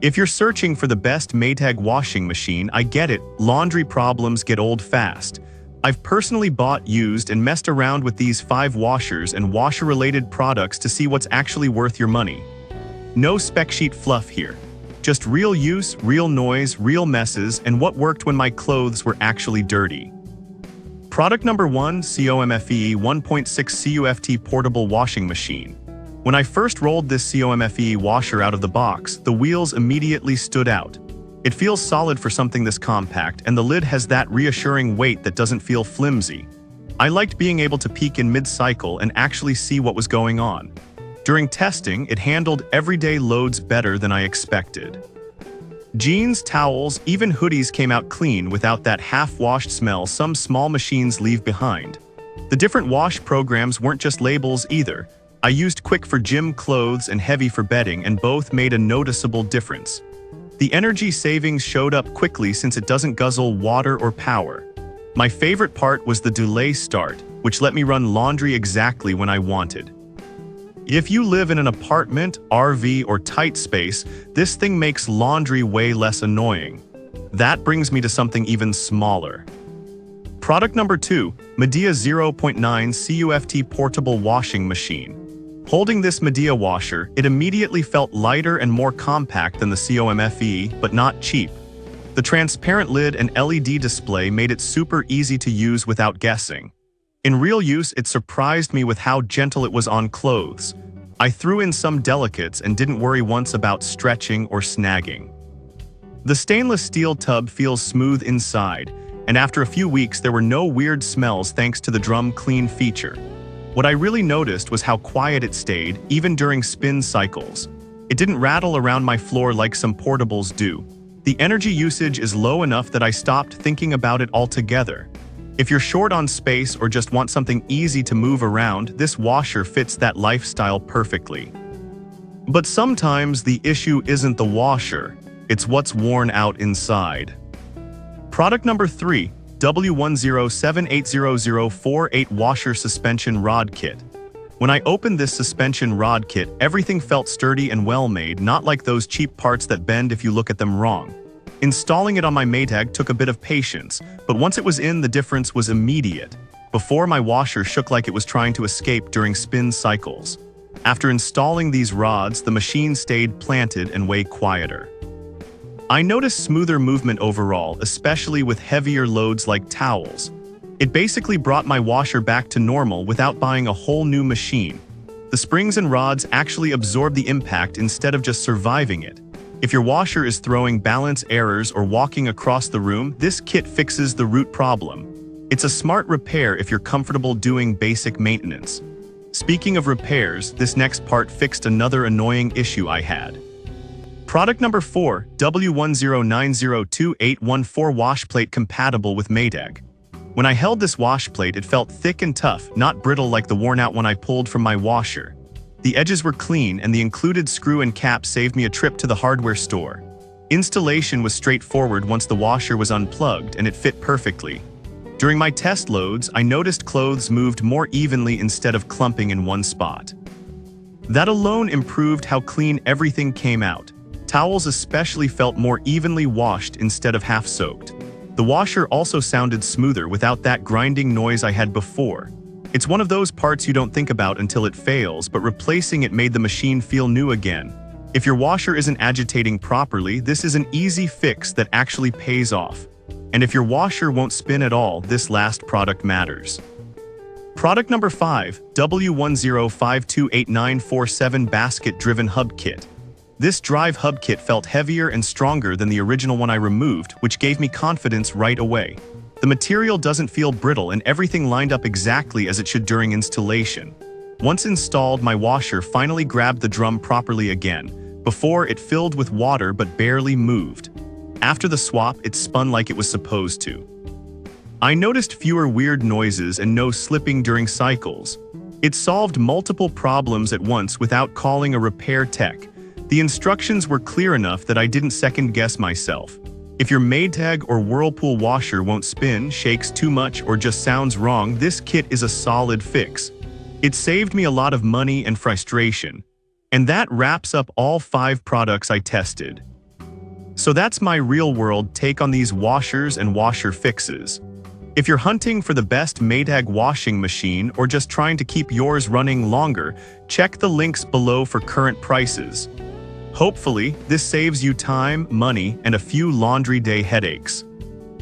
If you're searching for the best Maytag washing machine, I get it, laundry problems get old fast. I've personally bought, used, and messed around with these 5 washers and washer-related products to see what's actually worth your money. No spec sheet fluff here. Just real use, real noise, real messes, and what worked when my clothes were actually dirty. Product number 1, COMFE 1.6 CUFT Portable Washing Machine. When I first rolled this COMFE washer out of the box, the wheels immediately stood out. It feels solid for something this compact, and the lid has that reassuring weight that doesn't feel flimsy. I liked being able to peek in mid-cycle and actually see what was going on. During testing, it handled everyday loads better than I expected. Jeans, towels, even hoodies came out clean without that half-washed smell some small machines leave behind. The different wash programs weren't just labels either. I used Quick for gym clothes and Heavy for bedding, and both made a noticeable difference. The energy savings showed up quickly since it doesn't guzzle water or power. My favorite part was the delay start, which let me run laundry exactly when I wanted. If you live in an apartment, RV, or tight space, this thing makes laundry way less annoying. That brings me to something even smaller. Product number 2, Medea 0.9 CUFT Portable Washing Machine. Holding this Medea washer, it immediately felt lighter and more compact than the COMFE, but not cheap. The transparent lid and LED display made it super easy to use without guessing. In real use, it surprised me with how gentle it was on clothes. I threw in some delicates and didn't worry once about stretching or snagging. The stainless steel tub feels smooth inside, and after a few weeks there were no weird smells thanks to the drum clean feature. What I really noticed was how quiet it stayed, even during spin cycles. It didn't rattle around my floor like some portables do. The energy usage is low enough that I stopped thinking about it altogether. If you're short on space or just want something easy to move around, this washer fits that lifestyle perfectly. But sometimes the issue isn't the washer, it's what's worn out inside. Product number 3, W10780048 Washer Suspension Rod Kit. When I opened this suspension rod kit, everything felt sturdy and well-made, not like those cheap parts that bend if you look at them wrong. Installing it on my Maytag took a bit of patience, but once it was in, the difference was immediate. Before, my washer shook like it was trying to escape during spin cycles. After installing these rods, the machine stayed planted and way quieter. I noticed smoother movement overall, especially with heavier loads like towels. It basically brought my washer back to normal without buying a whole new machine. The springs and rods actually absorb the impact instead of just surviving it. If your washer is throwing balance errors or walking across the room, this kit fixes the root problem. It's a smart repair if you're comfortable doing basic maintenance. Speaking of repairs, this next part fixed another annoying issue I had. Product number 4, W10902814 Wash Plate Compatible with Maytag. When I held this wash plate, it felt thick and tough, not brittle like the worn-out one I pulled from my washer. The edges were clean, and the included screw and cap saved me a trip to the hardware store. Installation was straightforward once the washer was unplugged, and it fit perfectly. During my test loads, I noticed clothes moved more evenly instead of clumping in one spot. That alone improved how clean everything came out. Towels especially felt more evenly washed instead of half-soaked. The washer also sounded smoother without that grinding noise I had before. It's one of those parts you don't think about until it fails, but replacing it made the machine feel new again. If your washer isn't agitating properly, this is an easy fix that actually pays off. And if your washer won't spin at all, this last product matters. Product number 5, W10528947 Basket-Driven Hub Kit. This drive hub kit felt heavier and stronger than the original one I removed, which gave me confidence right away. The material doesn't feel brittle, and everything lined up exactly as it should during installation. Once installed, my washer finally grabbed the drum properly again. Before, it filled with water but barely moved. After the swap, it spun like it was supposed to. I noticed fewer weird noises and no slipping during cycles. It solved multiple problems at once without calling a repair tech. The instructions were clear enough that I didn't second-guess myself. If your Maytag or Whirlpool washer won't spin, shakes too much, or just sounds wrong, this kit is a solid fix. It saved me a lot of money and frustration. And that wraps up all 5 products I tested. So that's my real-world take on these washers and washer fixes. If you're hunting for the best Maytag washing machine or just trying to keep yours running longer, check the links below for current prices. Hopefully, this saves you time, money, and a few laundry day headaches.